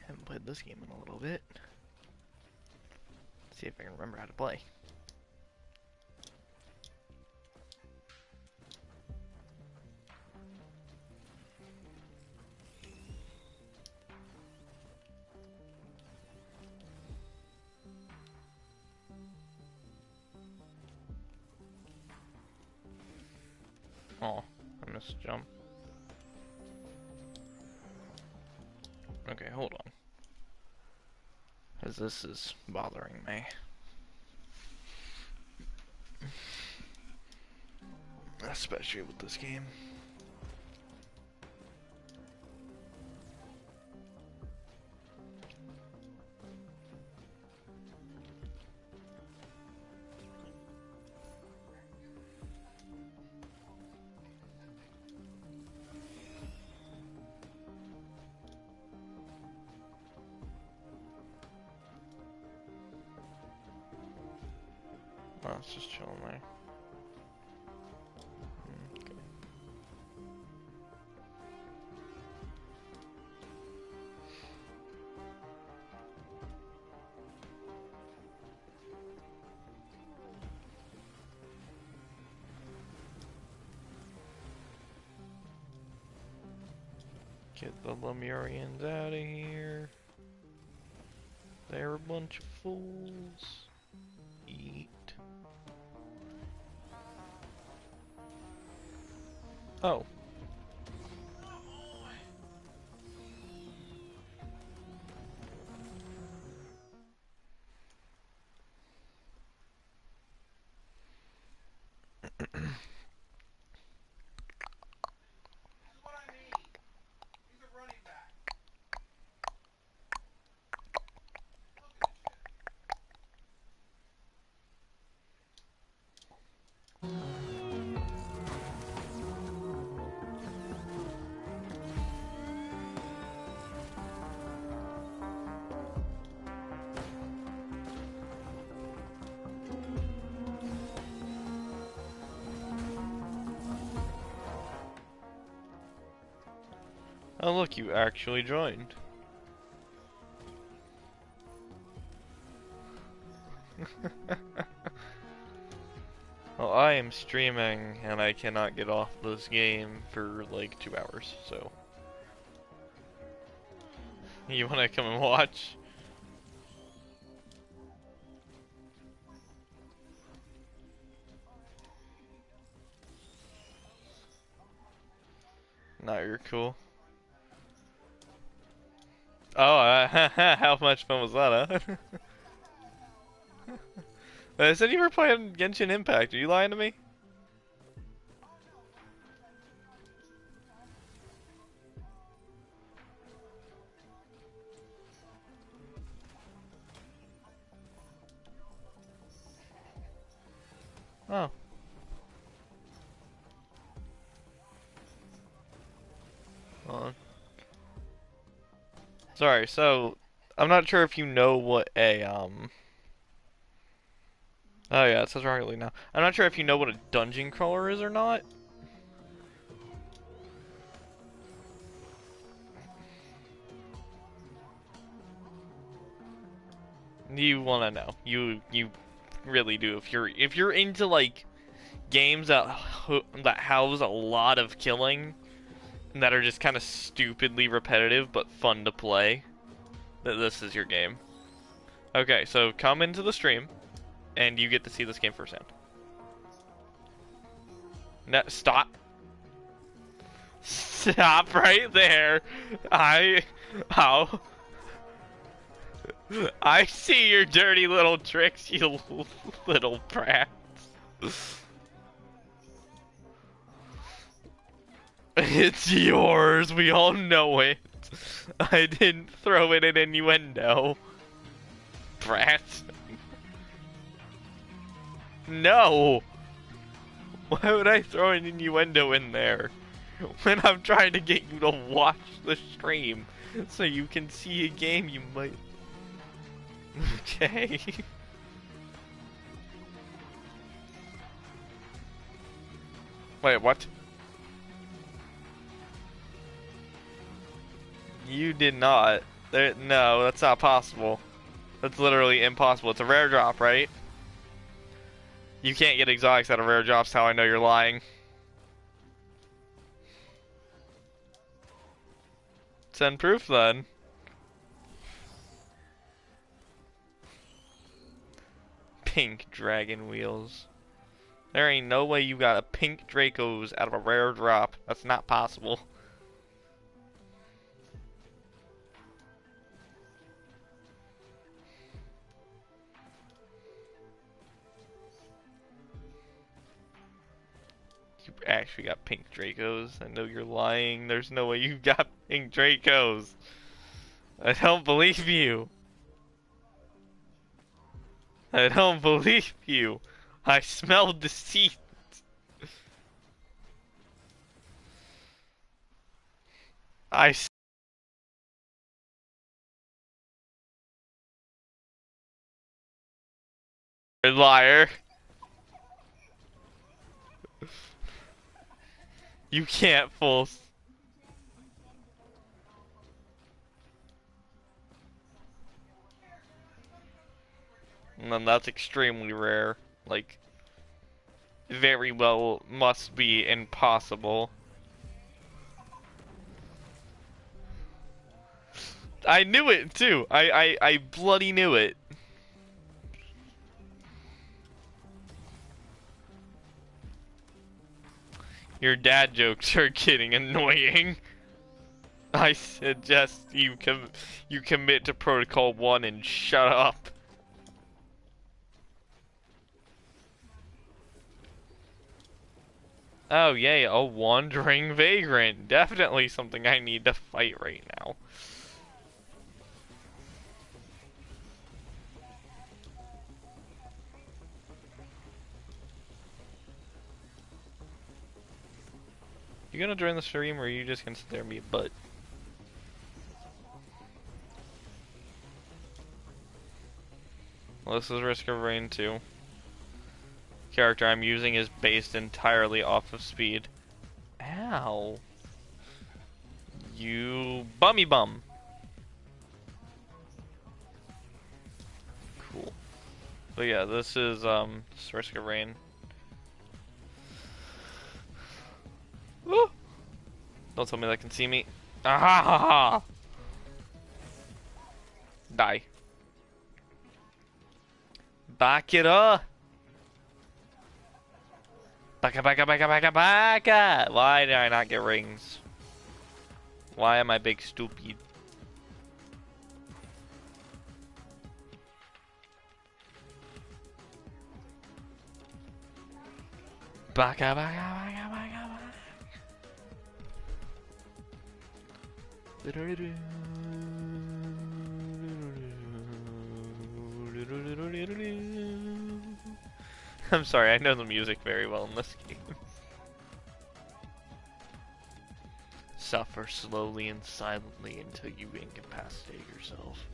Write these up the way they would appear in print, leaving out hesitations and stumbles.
Haven't played this game in a little bit. See if I can remember how to play. Oh, I missed a jump. Okay, hold on. Because this is bothering me. Especially with this game. Oh, it's just chilling there. Okay. Get the Lemurians out of here. They're a bunch of fools. Eat. Oh. Oh look, you actually joined. Well, I am streaming and I cannot get off this game for like 2 hours, so. You wanna come and watch? you're cool. Oh, how much fun was that, huh? I said you were playing Genshin Impact. Are you lying to me? Oh. Hold on. Sorry, so I'm not sure if you know what a oh yeah, it says Rocket League now. I'm not sure if you know what a dungeon crawler is or not. You wanna know. You really do. If you're into like games that house a lot of killing that are just kind of stupidly repetitive but fun to play, this is your game. Okay, so come into the stream and you get to see this game firsthand. No, stop. Stop right there. How? I see your dirty little tricks, you little brats. It's yours, we all know it. I didn't throw it in innuendo. Brat. No! Why would I throw an innuendo in there? When I'm trying to get you to watch the stream so you can see a game you might... Okay. Wait, what? You did not. No, that's not possible. That's literally impossible. It's a rare drop, right? You can't get exotics out of rare drops, how I know you're lying. Send proof then. Pink dragon wheels. There ain't no way you got a pink Dracos out of a rare drop. That's not possible. You actually got pink Dracos. I know you're lying. There's no way you got pink Dracos. I don't believe you. I don't believe you. I smell deceit. I liar. You can't fool. And that's extremely rare. Like, very well must be impossible. I knew it too. I bloody knew it. Your dad jokes are getting annoying. I suggest you commit to Protocol 1 and shut up. Oh yay, a wandering vagrant. Definitely something I need to fight right now. You gonna join the stream or are you just gonna sit there and be a butt? Well, this is Risk of Rain 2. Character I'm using is based entirely off of speed. Ow. You bummy bum. Cool. But yeah, this is Risk of Rain. Woo! Don't tell me that can see me. Ah ha ha ha! Die. Back it up! Baka baka baka baka baka! Why did I not get rings? Why am I big stupid? Baka baka baka baka baka. I'm sorry, I know the music very well in this game. Suffer slowly and silently until you incapacitate yourself.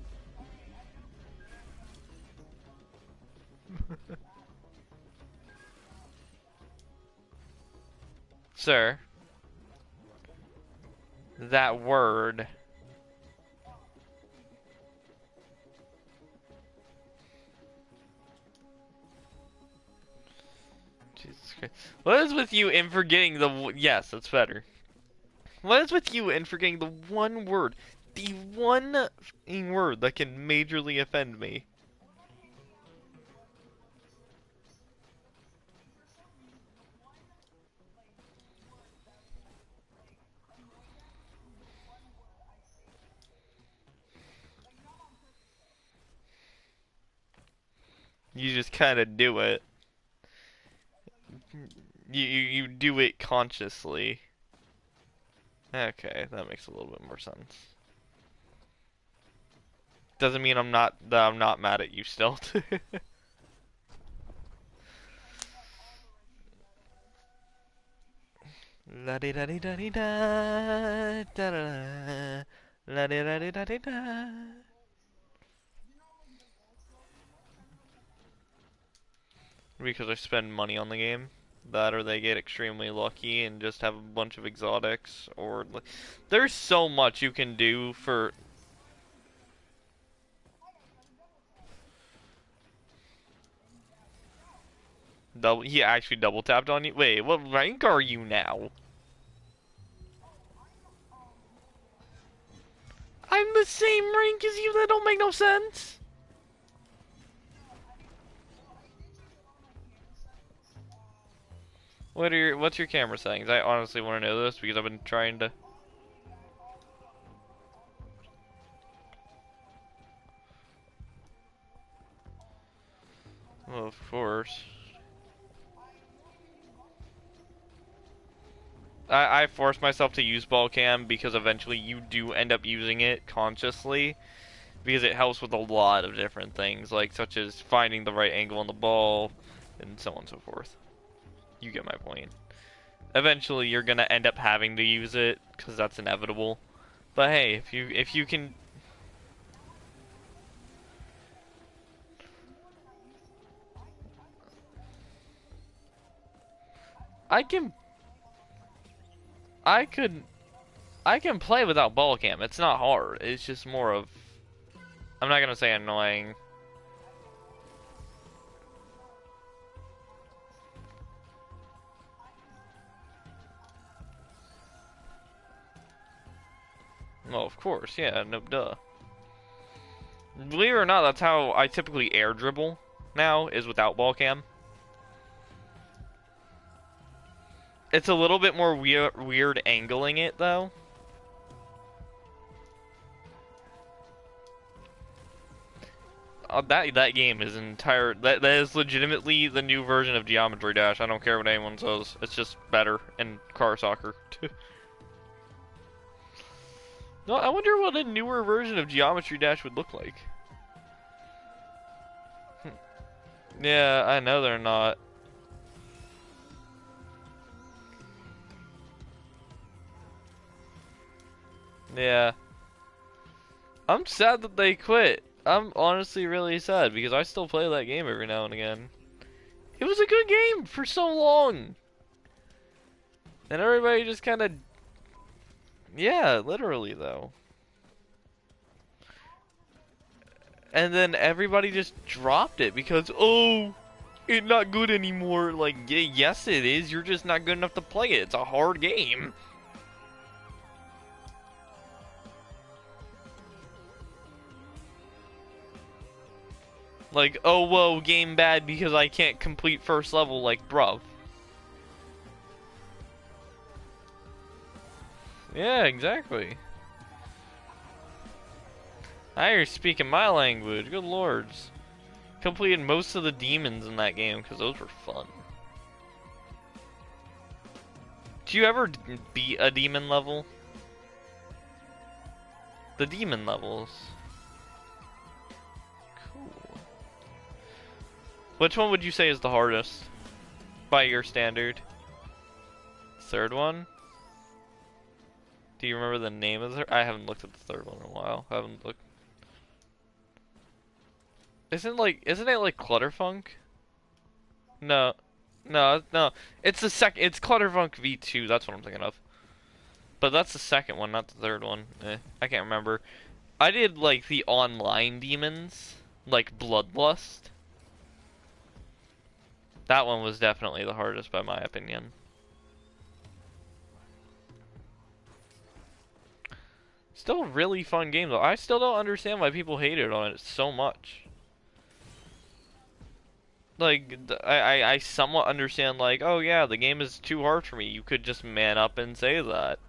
Sir, that word. Jesus Christ. What is with you in forgetting the... Yes, that's better. What is with you in forgetting the one word? The one word that can majorly offend me. You just kind of do it. You do it consciously. Okay, that makes a little bit more sense. Doesn't mean I'm not mad at you still. La di da di da di da da da la di da di da di da. Because I spend money on the game. That or they get extremely lucky and just have a bunch of exotics, or there's so much you can do for... He actually double tapped on you? Wait, what rank are you now? I'm the same rank as you, that don't make no sense! What's your camera settings? I honestly want to know this because I've been trying to... Well, of course. I force myself to use ball cam because eventually you do end up using it consciously, because it helps with a lot of different things, like such as finding the right angle on the ball and so on and so forth. You get my point. Eventually you're gonna end up having to use it because that's inevitable. But hey, if you can... I can play without ball cam. It's not hard. It's just more of... I'm not gonna say annoying. Well, of course, yeah, no duh. Believe it or not, that's how I typically air dribble now, is without ball cam. It's a little bit more weird angling it, though. That game is that is legitimately the new version of Geometry Dash. I don't care what anyone says. It's just better in car soccer. No, I wonder what a newer version of Geometry Dash would look like. Yeah, I know they're not. Yeah. I'm sad that they quit. I'm honestly really sad because I still play that game every now and again. It was a good game for so long. And everybody just kind of... Yeah, literally though. And then everybody just dropped it because, oh, it's not good anymore. Like, yes it is, you're just not good enough to play it. It's a hard game. Like, oh, whoa, game bad because I can't complete first level, like, bruv. Yeah, exactly. Now you're speaking my language. Good lords. Completed most of the demons in that game because those were fun. Do you ever beat a demon level? The demon levels. Cool. Which one would you say is the hardest? By your standard? Third one? Do you remember the name of the I haven't looked at the third one in a while. I haven't looked. Isn't it like Clutterfunk? No. No. It's the it's Clutterfunk V2, that's what I'm thinking of. But that's the second one, not the third one. I can't remember. I did like the online demons, like Bloodlust. That one was definitely the hardest by my opinion. Still a really fun game though. I still don't understand why people hated on it so much. Like, I somewhat understand, like, oh yeah, the game is too hard for me. You could just man up and say that.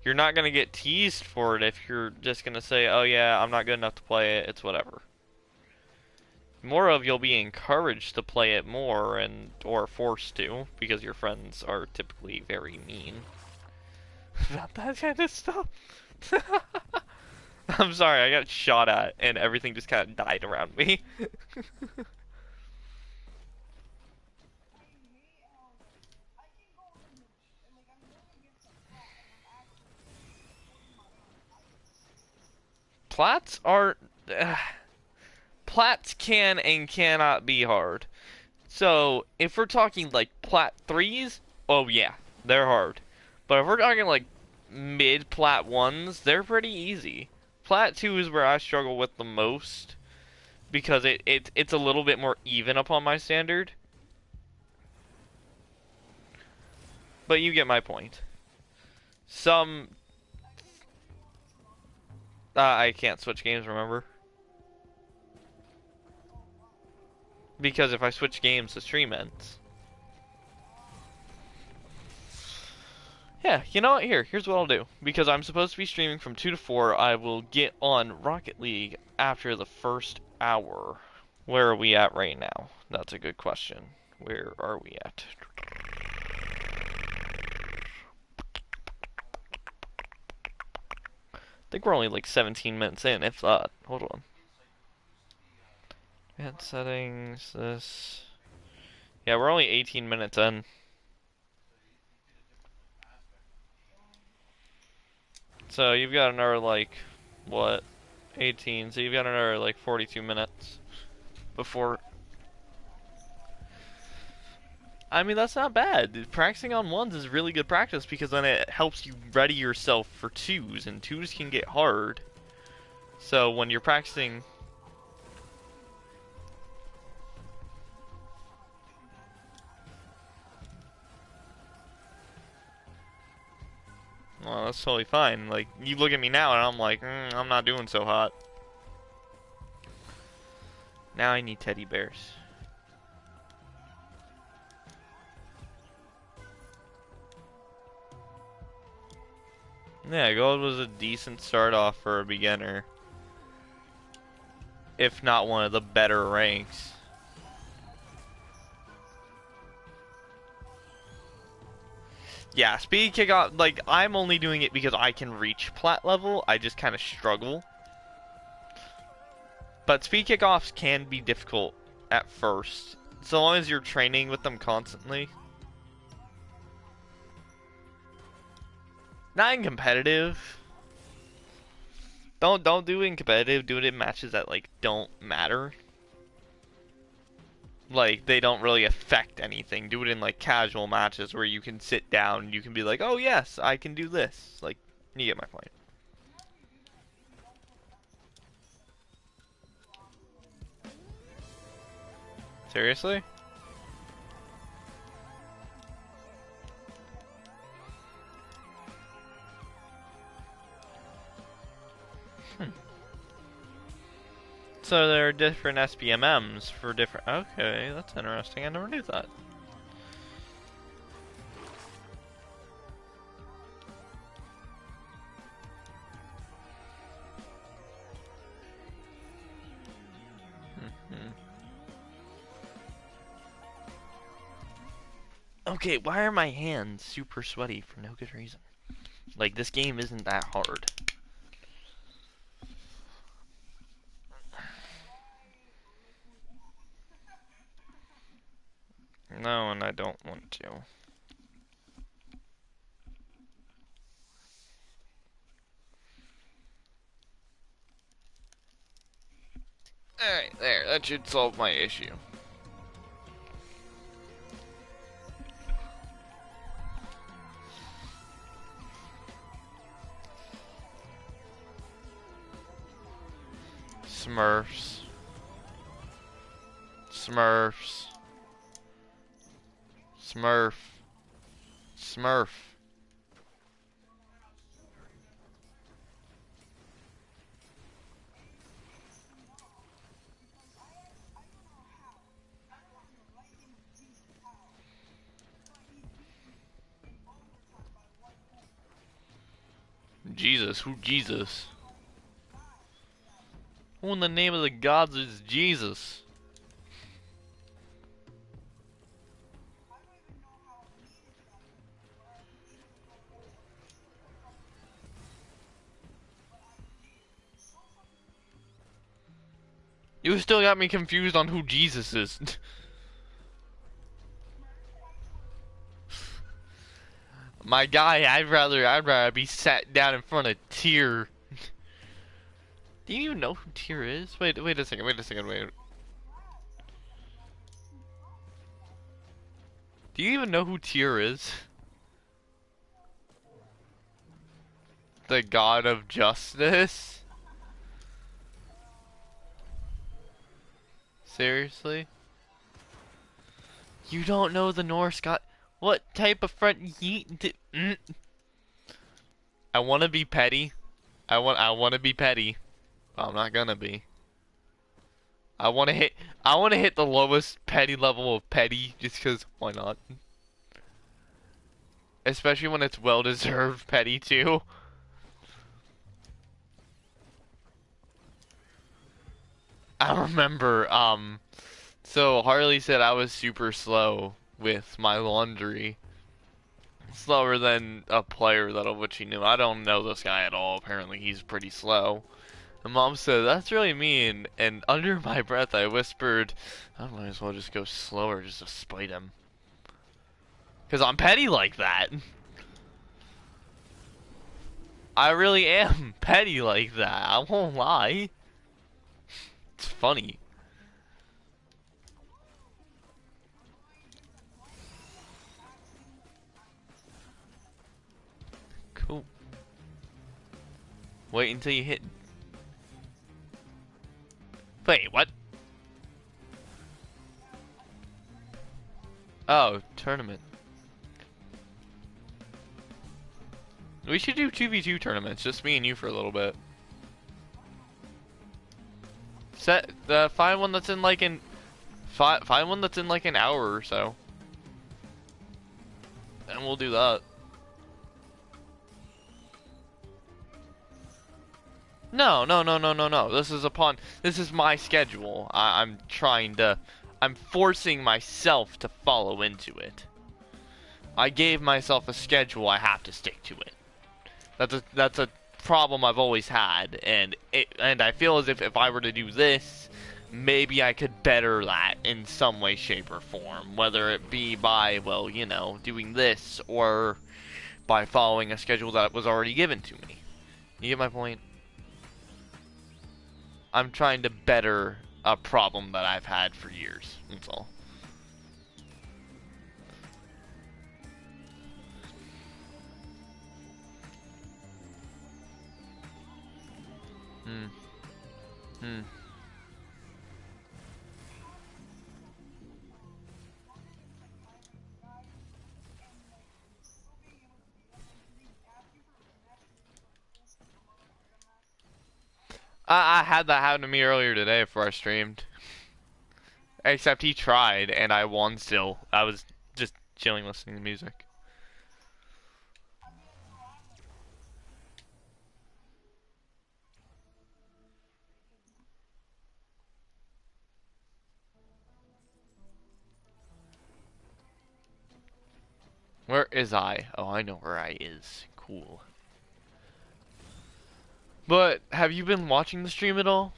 You're not gonna get teased for it if you're just gonna say, oh yeah, I'm not good enough to play it, it's whatever. More of you'll be encouraged to play it more and or forced to, because your friends are typically very mean. About that kind of stuff. I'm sorry, I got shot at and everything just kind of died around me. Plats are... Plats can and cannot be hard. So, if we're talking like Plat 3s, oh yeah, they're hard. But if we're talking like mid Plat 1s, they're pretty easy. Plat 2 is where I struggle with the most because it's a little bit more even upon my standard. But you get my point. Some... I can't switch games, remember? Because if I switch games, the stream ends. Yeah, you know what? Here's what I'll do. Because I'm supposed to be streaming from 2 to 4, I will get on Rocket League after the first hour. Where are we at right now? That's a good question. Where are we at? I think we're only like 17 minutes in, if that. Hold on. Advanced settings, this... Yeah, we're only 18 minutes in. So you've got another like, what, 18, so you've got another like 42 minutes before... I mean, that's not bad. Practicing on ones is really good practice because then it helps you ready yourself for twos, and twos can get hard. So when you're practicing... Well, that's totally fine. Like, you look at me now and I'm like, I'm not doing so hot. Now I need teddy bears. Yeah, gold was a decent start off for a beginner. If not one of the better ranks. Yeah, speed kickoff, like, I'm only doing it because I can reach plat level. I just kind of struggle. But speed kickoffs can be difficult at first. So long as you're training with them constantly. Not in competitive. Don't do it in competitive. Do it in matches that like don't matter. Like they don't really affect anything. Do it in like casual matches where you can sit down and you can be like, "Oh yes, I can do this." Like, you get my point. Seriously? So there are different SPMMs for different... Okay, that's interesting. I never knew that. Okay, why are my hands super sweaty for no good reason? Like, this game isn't that hard. No, and I don't want to. Alright, there, that should solve my issue. Smurfs. Smurfs. Smurf. Smurf. Jesus, who Jesus? Who in the name of the gods is Jesus? You still got me confused on who Jesus is. My guy, I'd rather be sat down in front of Tyr. Do you even know who Tyr is? Wait a second, wait. Do you even know who Tyr is? The god of justice? Seriously? You don't know the Norse god? What type of friend I want to be petty. I want to be petty. But I'm not gonna be. I want to hit the lowest petty level of petty just cuz why not? Especially when it's well deserved petty too. I remember so Harley said I was super slow with my laundry. Slower than a player that of which he knew. I don't know this guy at all. Apparently he's pretty slow. And Mom said, that's really mean. And under my breath I whispered, I might as well just go slower just to spite him. Because I'm petty like that. I really am petty like that. I won't lie. It's funny. Cool. Wait until you hit... Wait, what? Oh, tournament. We should do 2v2 tournaments, just me and you for a little bit. Find one that's in like find one that's in like an hour or so. And we'll do that. No. This is my schedule. I'm forcing myself to follow into it. I gave myself a schedule, I have to stick to it. That's a problem I've always had, and I feel as if I were to do this, maybe I could better that in some way, shape, or form. Whether it be by, well, you know, doing this, or by following a schedule that was already given to me. You get my point? I'm trying to better a problem that I've had for years. That's all. Hmm. I had that happen to me earlier today before I streamed. Except he tried, and I won still. I was just chilling listening to music. Where is I? Oh, I know where I is. Cool. But have you been watching the stream at all?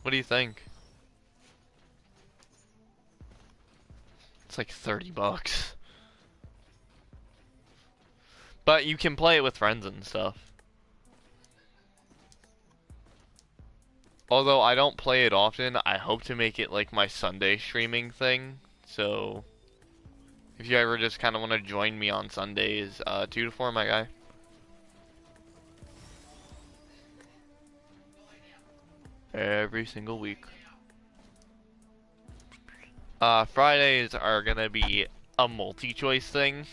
What do you think? It's like $30. But you can play it with friends and stuff. Although I don't play it often, I hope to make it like my Sunday streaming thing. So if you ever just kind of want to join me on Sundays, 2 to 4, my guy. Every single week. Fridays are gonna be a multi-choice thing.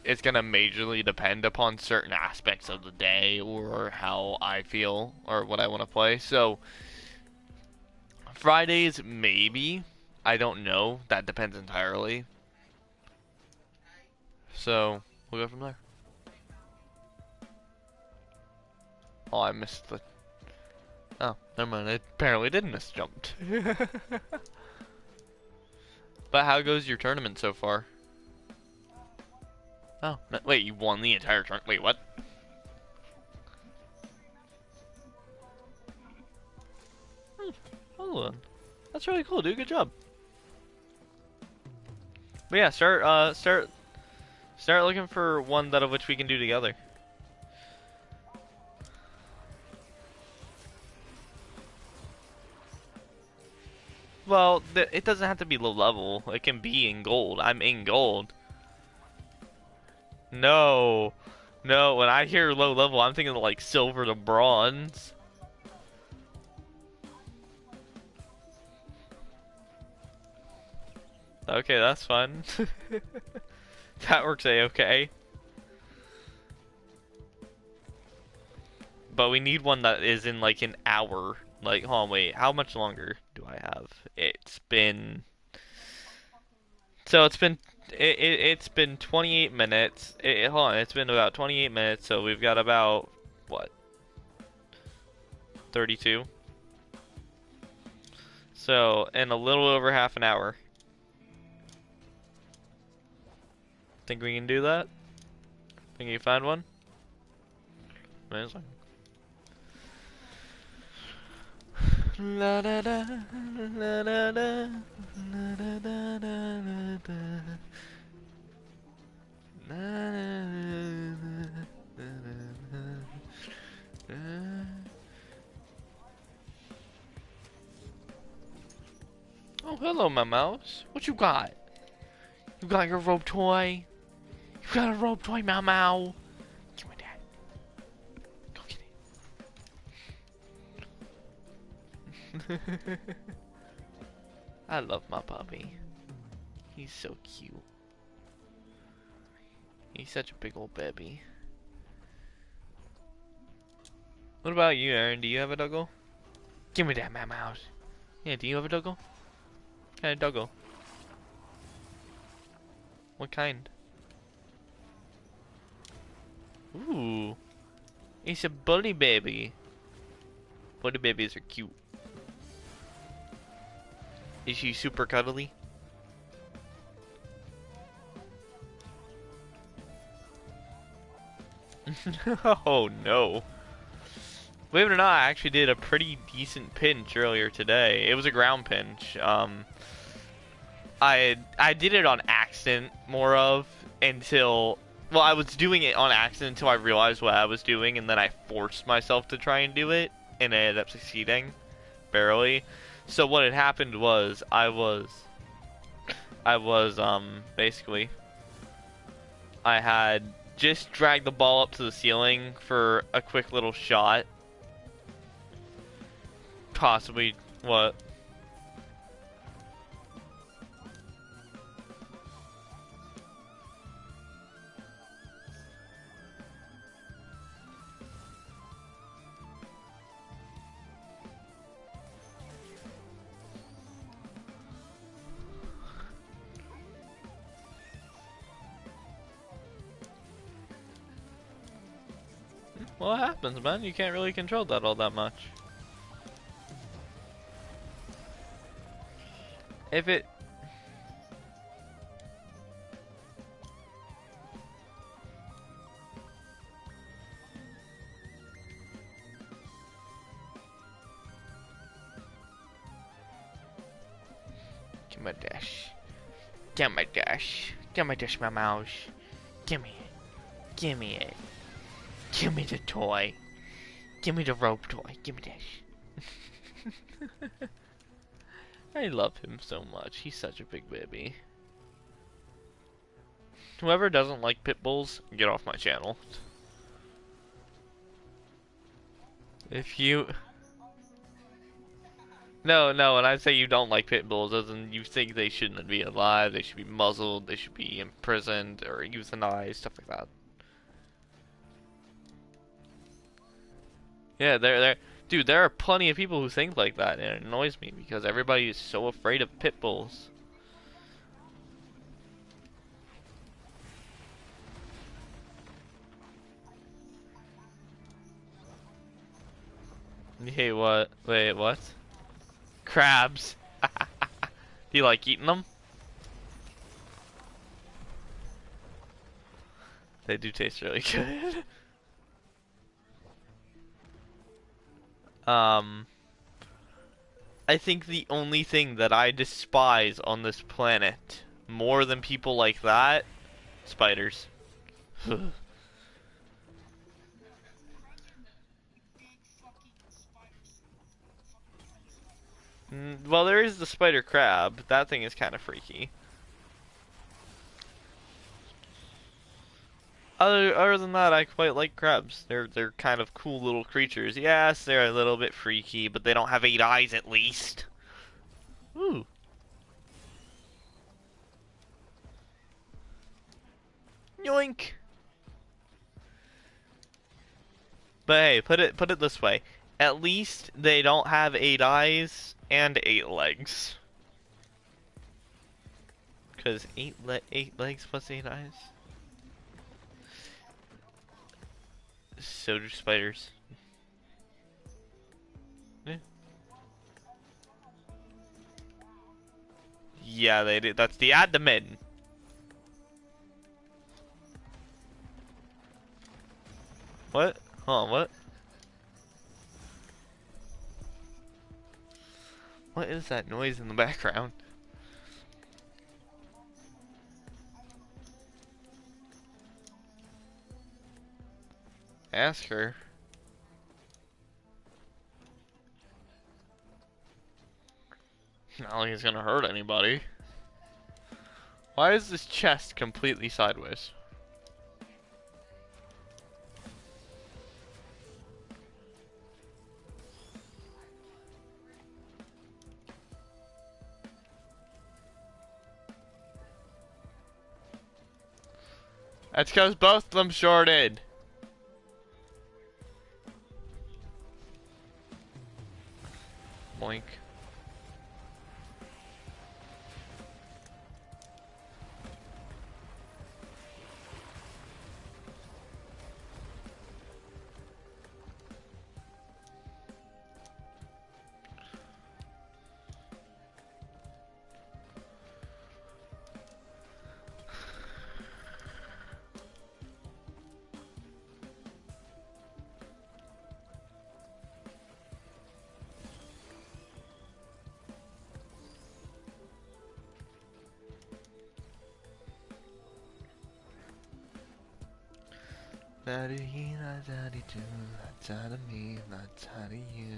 It's gonna majorly depend upon certain aspects of the day or how I feel or what I want to play. So Fridays, maybe. I don't know. That depends entirely. So we'll go from there. Oh, I missed the... Oh, never mind. I apparently did miss jumped. But how goes your tournament so far? Oh, no, wait, you won the entire tournament? Wait, what? Hold on. That's really cool, dude. Good job. But yeah, start looking for one that of which we can do together. Well, it doesn't have to be low level. It can be in gold. I'm in gold. No. No, when I hear low level, I'm thinking like silver to bronze. Okay, that's fun. That works a-okay. But we need one that is in like an hour. Like, hold on, wait, how much longer do I have? It's been... So it's been 28 minutes. Hold on, it's been about 28 minutes, so we've got about, what? 32? So, in a little over half an hour. Think we can do that? Think you can find one? Amazing. La da da, la da da, la da da da da. Oh, hello, my mouse. What you got? You got your rope toy? You got a rope toy, Mau Mau? Give me that. Go get it. I love my puppy. He's so cute. He's such a big old baby. What about you, Aaron? Do you have a doggo? Give me that, my mouse. Yeah, do you have a doggo? What kind of doggo? What kind? Ooh. It's a bully baby. Bully babies are cute. Is she super cuddly? Oh no. Believe it or not, I actually did a pretty decent pinch earlier today. It was a ground pinch. I did it on accident, more of, until... Well, I was doing it on accident until I realized what I was doing, and then I forced myself to try and do it, and I ended up succeeding. Barely. So what had happened was, basically, I had just dragged the ball up to the ceiling for a quick little shot. Possibly, what? What happens, man? You can't really control that all that much. If it... Give me a dish. Give me a dish. Give me a dish, my mouse. Give me it. Give me it. Give me the toy. Give me the rope toy. Give me this. I love him so much. He's such a big baby. Whoever doesn't like pit bulls, get off my channel. If you... No, when I say you don't like pit bulls, doesn't you think they shouldn't be alive, they should be muzzled, they should be imprisoned, or euthanized, stuff like that. Yeah, dude, there are plenty of people who think like that, and it annoys me because everybody is so afraid of pit bulls. Hey, what? Wait, what? Crabs. Do you like eating them? They do taste really good. I think the only thing that I despise on this planet more than people like that, spiders. Well, there is the spider crab. That thing is kind of freaky. Other than that, I quite like crabs. They're kind of cool little creatures. Yes, they're a little bit freaky, but they don't have 8 eyes at least. Ooh. Yoink. But hey, put it this way. At least they don't have 8 eyes and 8 legs. Cause 8 legs plus 8 eyes. So do spiders. Yeah, they do. That's the abdomen. What? Hold on, what? What is that noise in the background? Ask her. Not like it's gonna hurt anybody. Why is this chest completely sideways? That's because both of them shorted. Boink. Daddy he, not daddy do, not out of me, not out of you.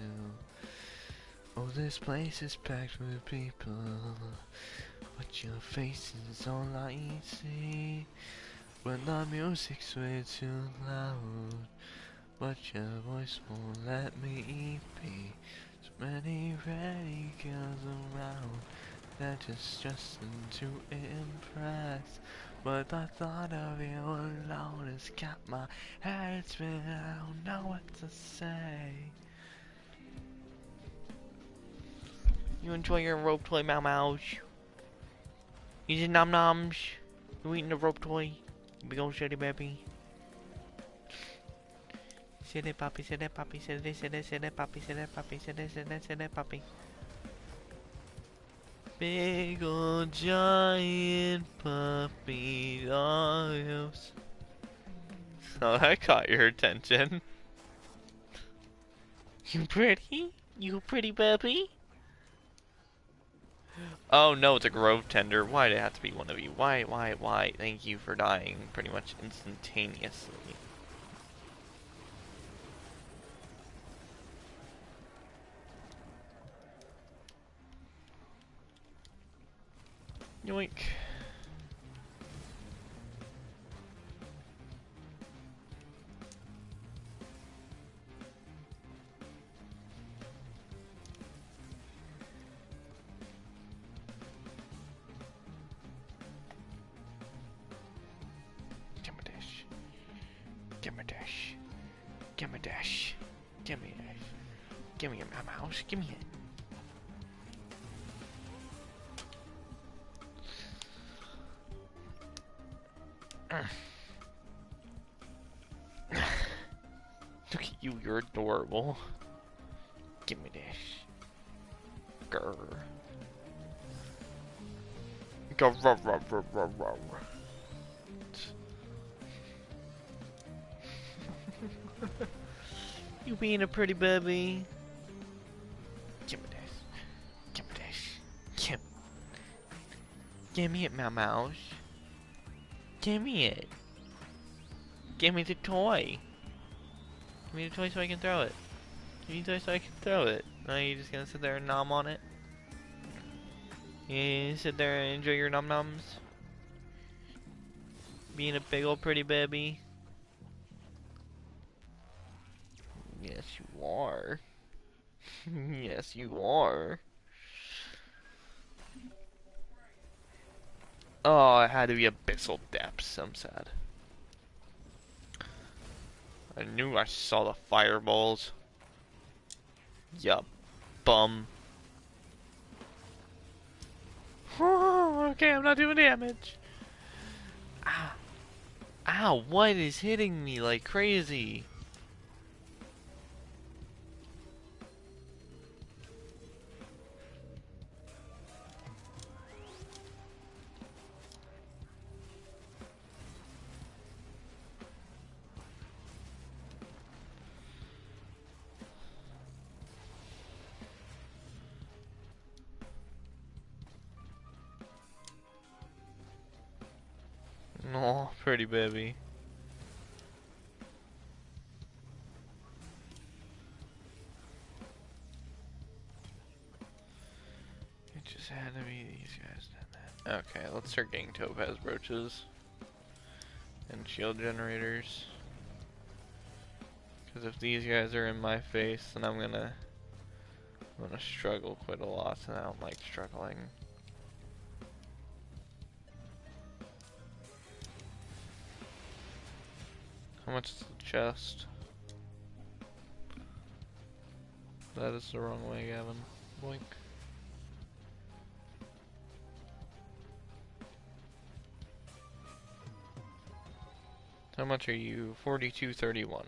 Oh, this place is packed with people, but your face is all I see. When the music's way too loud, but your voice won't let me be. So many ready girls around, they're just dressing to impress. But the thought of you alone has got my head spinning. I don't know what to say. You enjoy your rope toy, Mau Maus? You eating nom noms? You eating the rope toy? Big old shitty baby. Sit it, puppy, sit it, puppy, sit it, sit it, sit it, puppy, sit it, puppy, sit it, sit it, sit it, puppy. Big old giant puppy dogs. Oh, that caught your attention. You pretty? You pretty puppy? Oh no, it's a Grove Tender. Why did it have to be one of you? Why? Thank you for dying pretty much instantaneously. Yoink. Give me dash. Give me dash. Give me dash. Give me dash. Give me my mouse. Give me it. Look at you, you're adorable. Give me this. Grr. Go row. You being a pretty baby. Give me this. Give me this. Give me it, my mouse. Give me it. Give me the toy. Give me the toy so I can throw it. Give me the toy so I can throw it. Now you just gonna sit there and nom on it? You sit there and enjoy your nom noms? Being a big old pretty baby? Yes, you are. Yes, you are. Oh, it had to be Abyssal Depths. I'm sad. I knew I saw the fireballs. Yup. Bum. Okay, I'm not doing damage. Ah. Ow, what is hitting me like crazy? Oh, pretty baby. It just had to be these guys did that. Okay, let's start getting topaz brooches and shield generators. Because if these guys are in my face, then I'm gonna struggle quite a lot, and I don't like struggling. How much is the chest? That is the wrong way, Gavin. Boink. How much are you? 42.31.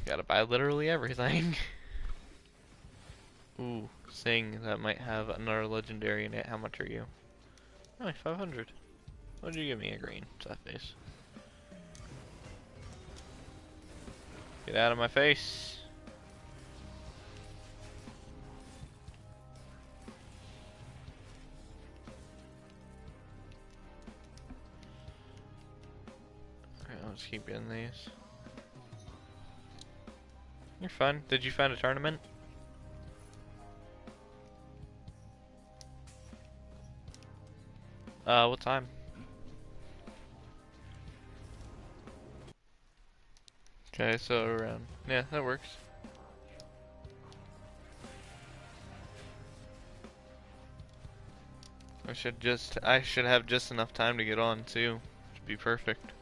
Gotta buy literally everything. Ooh, Sing, that might have another legendary in it. How much are you? Oh, 500. What did you give me? A green. What's that face? Get out of my face. Alright, let's keep getting these. You're fine. Did you find a tournament? What time? Okay, so around. Yeah, that works. I should have just enough time to get on too. Should be perfect.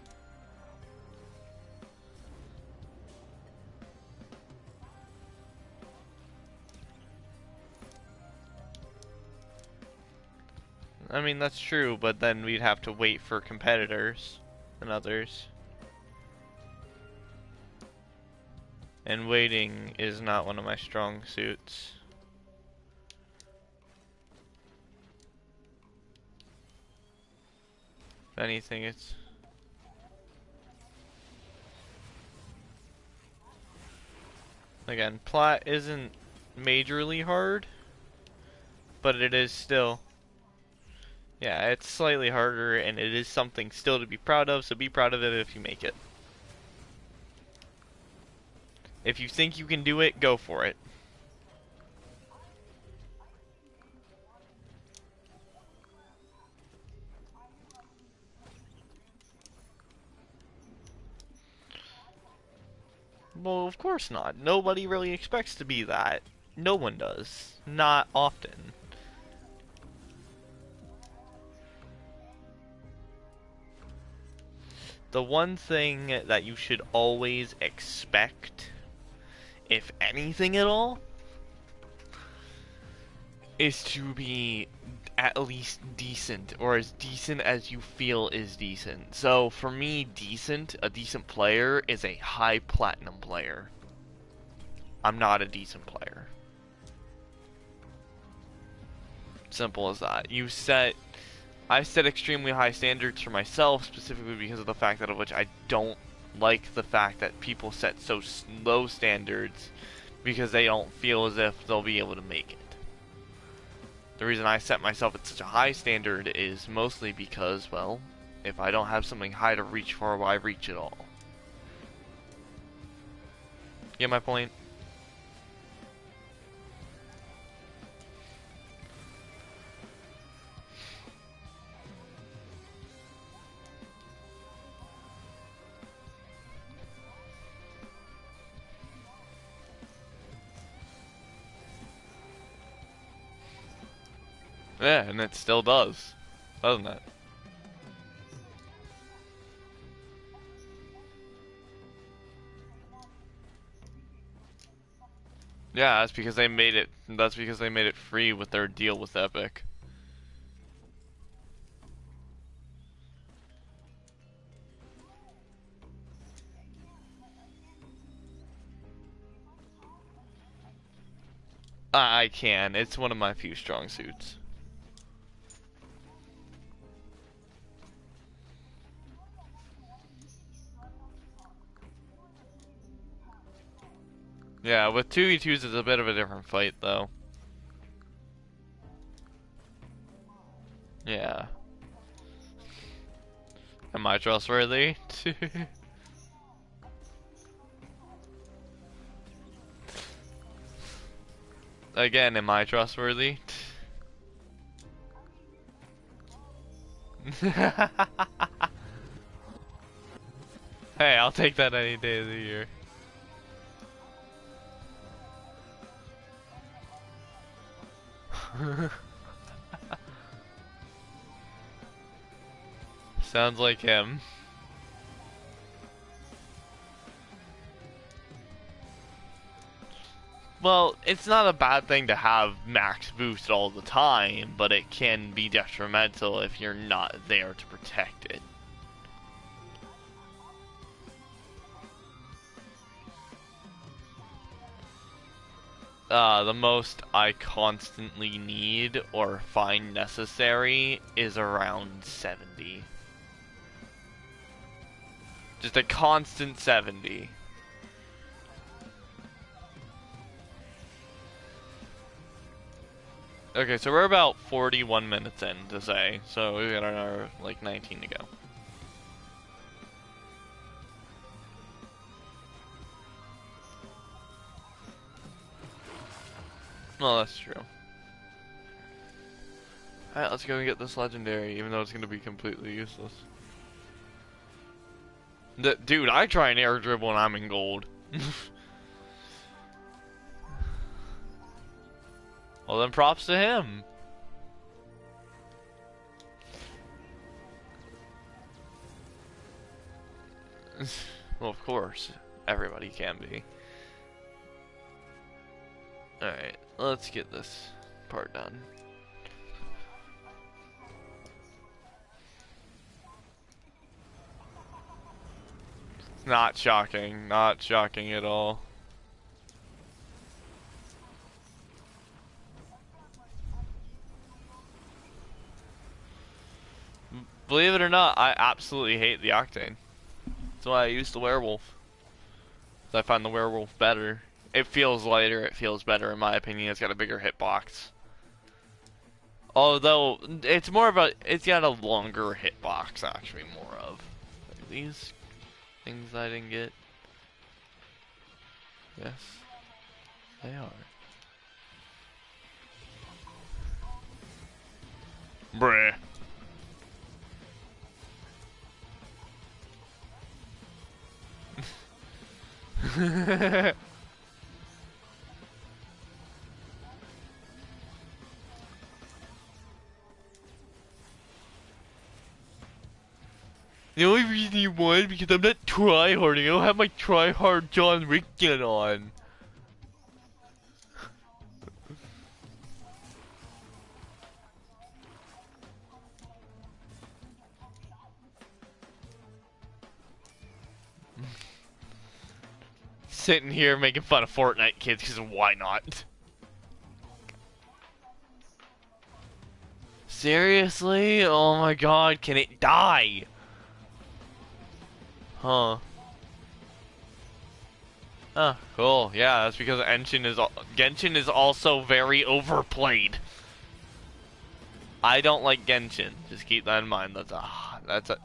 I mean, that's true, but then we'd have to wait for competitors and others. And waiting is not one of my strong suits. If anything, it's... Again, plat isn't majorly hard, but it is still... Yeah, it's slightly harder, and it is something still to be proud of, so be proud of it if you make it. If you think you can do it, go for it. Well, of course not. Nobody really expects to be that. No one does. Not often. The one thing that you should always expect, if anything at all, is to be at least decent, or as decent as you feel is decent. So for me, a decent player is a high platinum player. I'm not a decent player. Simple as that. I set extremely high standards for myself, specifically because of the fact that I don't like the fact that people set so low standards because they don't feel as if they'll be able to make it. The reason I set myself at such a high standard is mostly because, well, if I don't have something high to reach for, why reach at all? Get my point? Yeah, and it still does, doesn't it? Yeah, that's because they made it free with their deal with Epic. I can. It's one of my few strong suits. Yeah, with 2v2s it's a bit of a different fight, though. Yeah. Am I trustworthy? Again, am I trustworthy? Hey, I'll take that any day of the year. Sounds like him. Well, it's not a bad thing to have max boost all the time, but it can be detrimental if you're not there to protect it. The most I constantly need or find necessary is around 70. Just a constant 70. Okay, so we're about 41 minutes in to say, so we've got another like 19 to go. Well, that's true. Alright, let's go and get this legendary, even though it's going to be completely useless. Dude, I try and air dribble when I'm in gold. Well, then props to him. Well, of course. Everybody can be. Alright, let's get this part done. Not shocking. Not shocking at all. believe it or not, I absolutely hate the Octane. That's why I use the Werewolf. I find the Werewolf better. It feels lighter, it feels better in my opinion. It's got a bigger hitbox. Although, it's more of a, it's got a longer hitbox, actually, more of. Like these things I didn't get. Yes, they are. Bruh. The only reason you won because I'm not tryharding. I don't have my tryhard John Wick gun on. Sitting here making fun of Fortnite kids because why not? Seriously? Oh my god, can it die? Huh. Oh, cool. Yeah, that's because Genshin is also very overplayed. I don't like Genshin. Just keep that in mind. That's a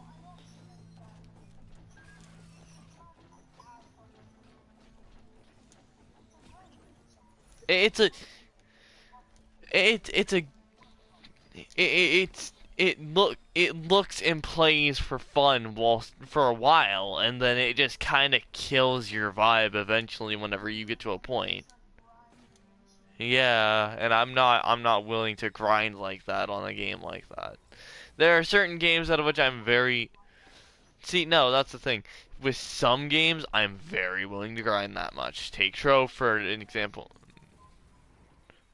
it's a it's a it looks and plays for fun for a while, and then it just kind of kills your vibe eventually whenever you get to a point. Yeah, and I'm not willing to grind like that on a game like that. There are certain games out of which I'm very see, no, that's the thing. With some games, I'm very willing to grind that much. Take Trove for an example.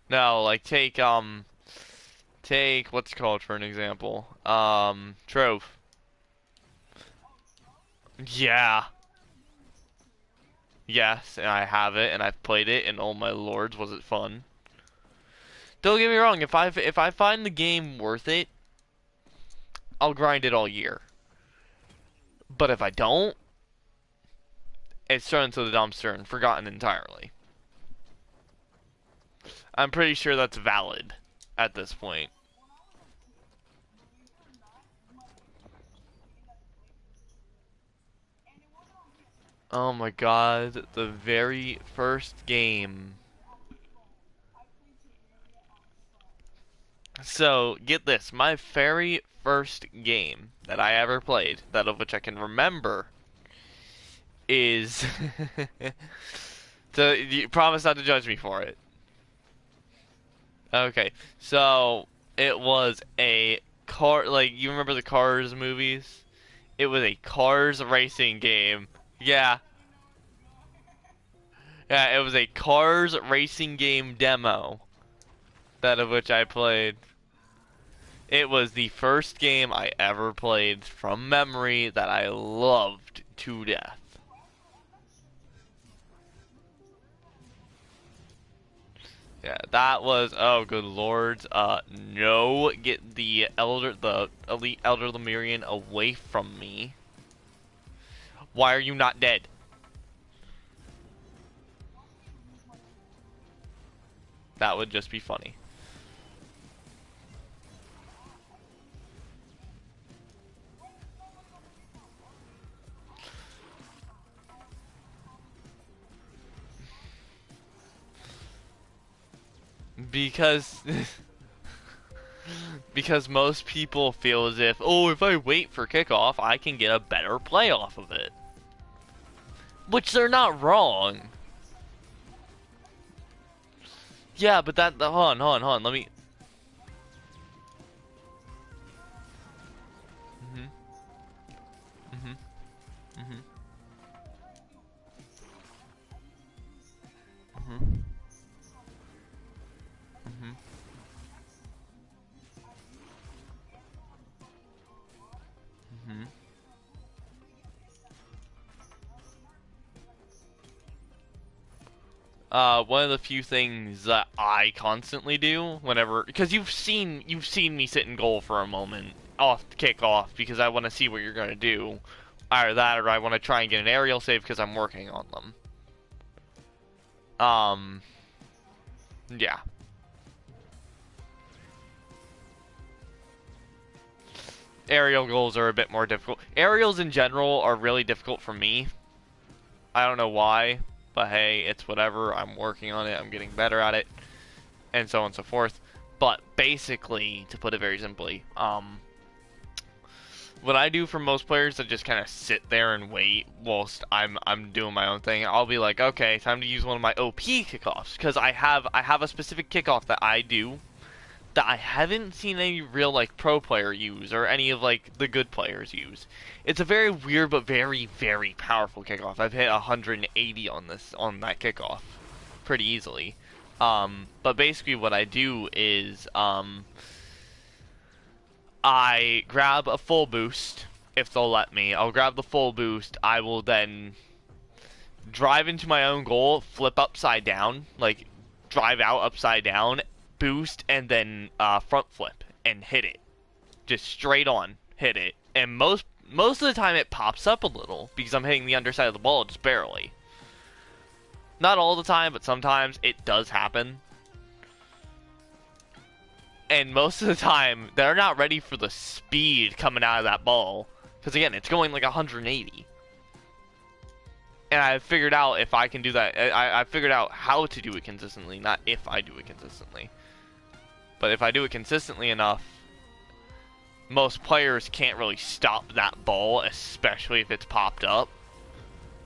No, like take what's it called for an example. Trove. Yeah. Yes, and I have it, and I've played it, and oh my lords, was it fun. Don't get me wrong, if I find the game worth it, I'll grind it all year. But if I don't, it's thrown into the dumpster and forgotten entirely. I'm pretty sure that's valid at this point. Oh my god, the very first game. So, get this, my very first game that I ever played, that of which I can remember, is... So, you promise not to judge me for it. Okay, so, it was a car, like, you remember the Cars movies? It was a Cars racing game. Yeah. Yeah, it was a Cars racing game demo. That of which I played. It was the first game I ever played from memory that I loved to death. Yeah, that was, oh good lords, no, get the elite Elder Lemurian away from me. Why are you not dead? That would just be funny. Because because most people feel as if, oh, if I wait for kickoff, I can get a better play off of it. Which they're not wrong. Yeah, but hold on, let me... Mhm. Mhm. Mhm. Mhm. Mhm. Mhm. One of the few things that I constantly do whenever, because you've seen me sit in goal for a moment off kick off because I want to see what you're gonna do. Either that, or I want to try and get an aerial save because I'm working on them. Yeah. Aerial goals are a bit more difficult. Aerials in general are really difficult for me. I don't know why, but hey, it's whatever. I'm working on it. I'm getting better at it, and so on and so forth. But basically, to put it very simply, what I do for most players that just kind of sit there and wait whilst I'm doing my own thing. I'll be like, okay, time to use one of my OP kickoffs because I have a specific kickoff that I do that I haven't seen any real like pro player use or any of like the good players use. It's a very weird but very very powerful kickoff. I've hit 180 on that kickoff pretty easily. But basically what I do is I grab a full boost if they'll let me. I'll grab the full boost. I will then drive into my own goal, flip upside down, like drive out upside down, boost, and then front flip and hit it. Just straight on, hit it. And most of the time it pops up a little because I'm hitting the underside of the ball just barely. Not all the time, but sometimes it does happen. And most of the time, they're not ready for the speed coming out of that ball. Because again, it's going like 180. And I figured out if I can do that. I figured out how to do it consistently, not if I do it consistently. But if I do it consistently enough, most players can't really stop that ball, especially if it's popped up.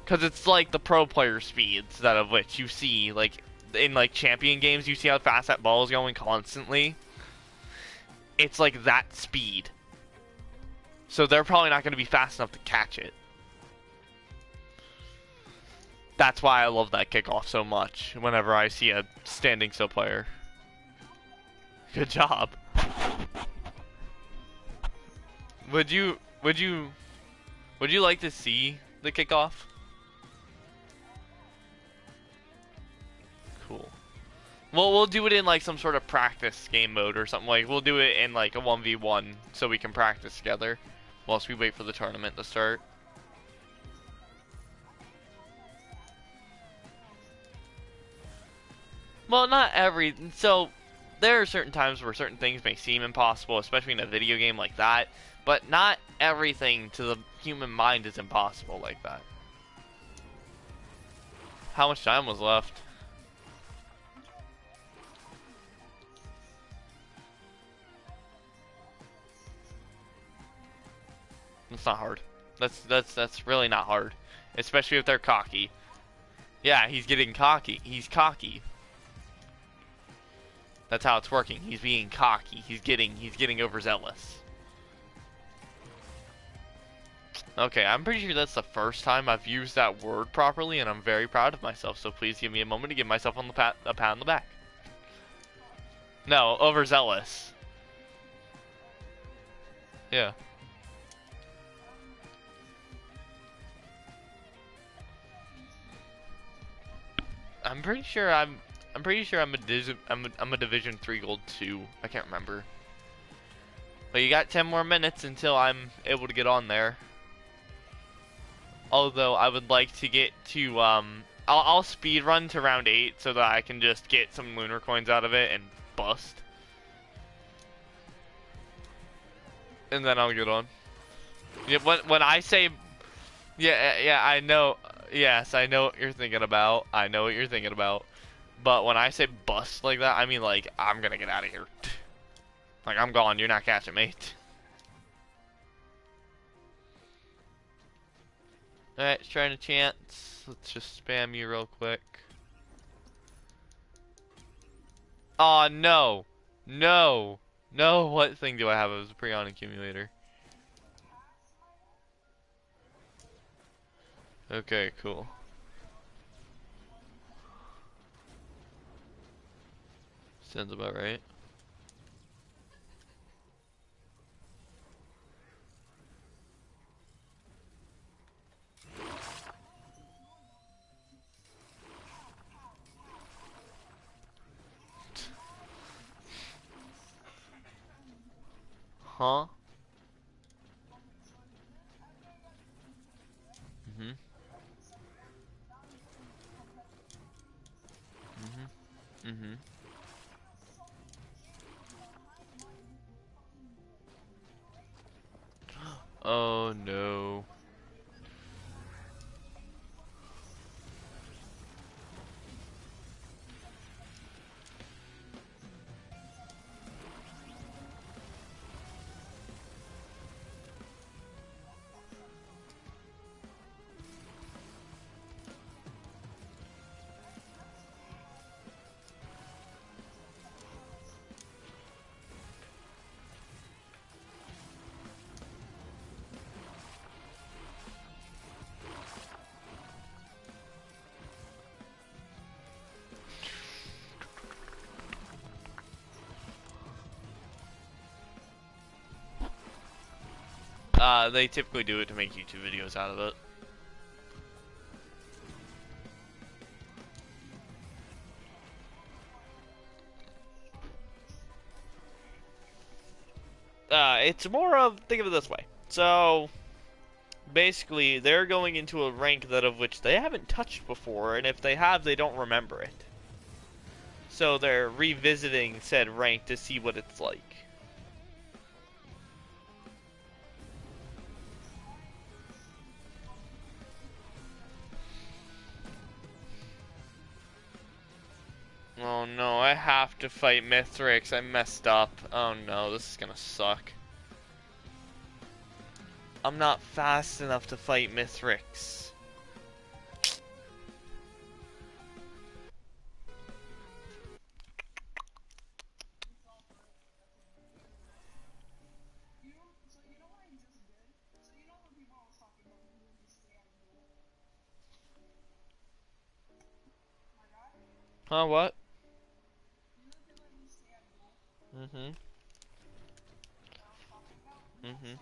Because it's like the pro player speeds that of which you see, like in like champion games, you see how fast that ball is going constantly. It's like that speed. So they're probably not going to be fast enough to catch it. That's why I love that kickoff so much whenever I see a standing still player. Good job. Would you like to see the kickoff? Cool. Well, we'll do it in like some sort of practice game mode or something. Like we'll do it in like a 1v1 so we can practice together whilst we wait for the tournament to start. Well, not every... So, there are certain times where certain things may seem impossible, especially in a video game like that. But not everything to the human mind is impossible like that. How much time was left? That's not hard. That's really not hard. Especially if they're cocky. Yeah, he's getting cocky. He's cocky. That's how it's working. He's being cocky. He's getting overzealous. Okay, I'm pretty sure that's the first time I've used that word properly, and I'm very proud of myself. So please give me a moment to give myself a pat on the back. No, overzealous. Yeah. I'm pretty sure I'm a Division 3 Gold 2. I can't remember. But you got 10 more minutes until I'm able to get on there. Although I would like to get to I'll speed run to round 8 so that I can just get some lunar coins out of it and bust. And then I'll get on. Yeah, when I say yeah, I know. Yes, I know what you're thinking about. I know what you're thinking about. But when I say bust like that, I mean like, I'm gonna get out of here. Like, I'm gone. You're not catching me. Alright, trying a chance. Let's just spam you real quick. Oh no. No. No, what thing do I have? It was a Prion accumulator. Okay, cool. Sounds about right. Huh? They typically do it to make YouTube videos out of it. It's more of, think of it this way. So, basically, they're going into a rank that of which they haven't touched before, and if they have, they don't remember it. So they're revisiting said rank to see what it's like. Oh no, I have to fight Mithrix. I messed up. Oh no, this is gonna suck. I'm not fast enough to fight Mithrix. Huh, what? Mm-hmm. Mm-hmm.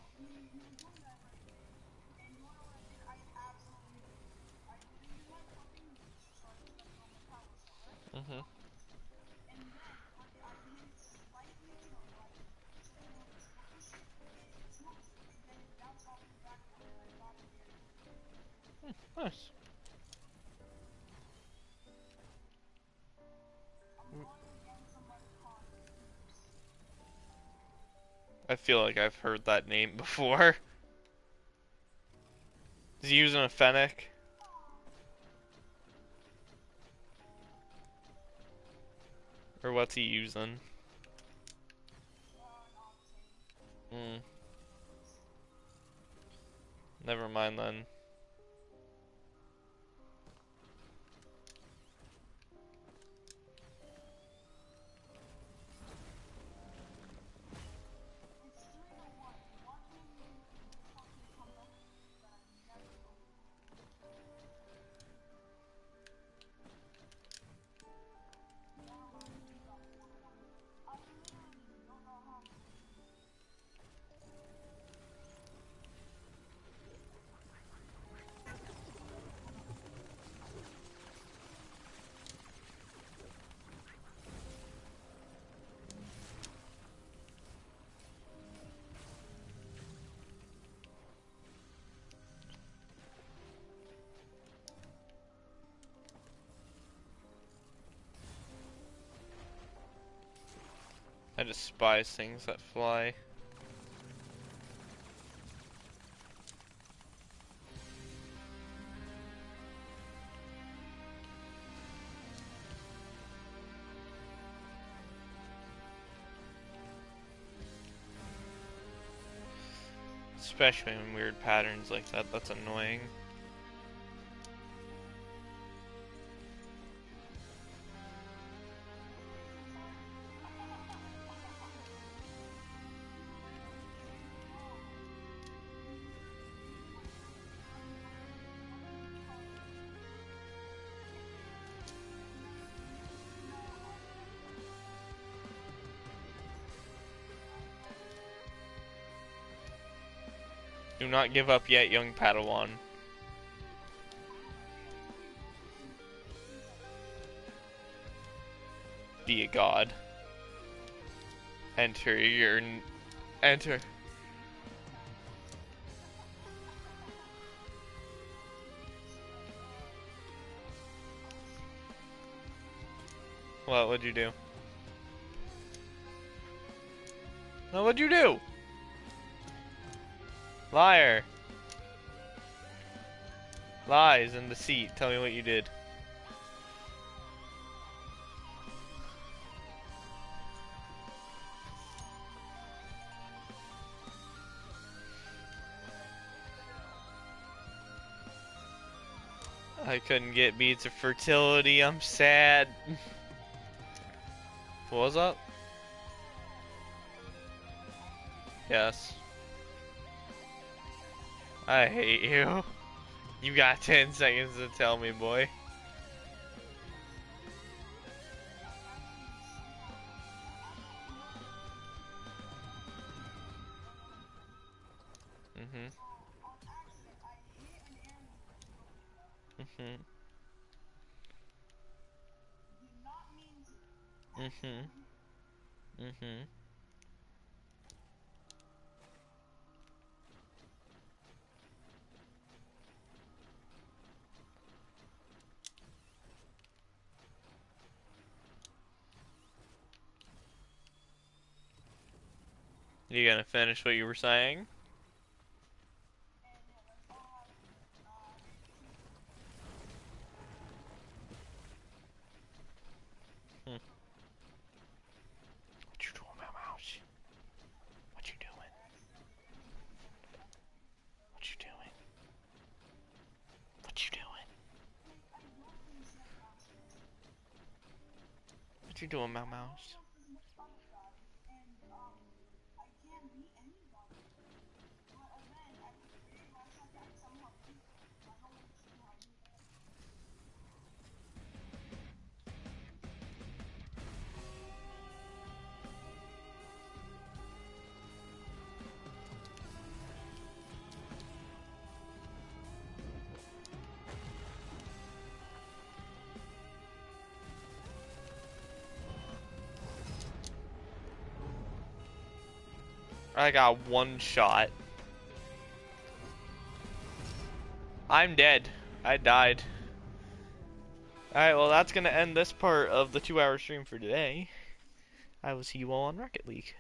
Mm-hmm. Nice. I feel like I've heard that name before. Is he using a Fennec? Or what's he using? Hmm. Never mind then. I despise things that fly. Especially in weird patterns like that, that's annoying. Do not give up yet, young Padawan. Be a god. Enter your... Enter. What would you do? No, what'd you do? Liar. Lies and deceit. Tell me what you did. I couldn't get beads of fertility. I'm sad. What was up? Yes. I hate you. You got 10 seconds to tell me, boy. Mhm. Mhm. Mhm. Mhm. You gonna finish what you were saying? Hmm. What you doing, my mouse? What you doing? What you doing? What you doing? What you doing, my mouse? I got one shot. I'm dead. I died. Alright, well that's gonna end this part of the 2-hour stream for today. I will see you all on Rocket League.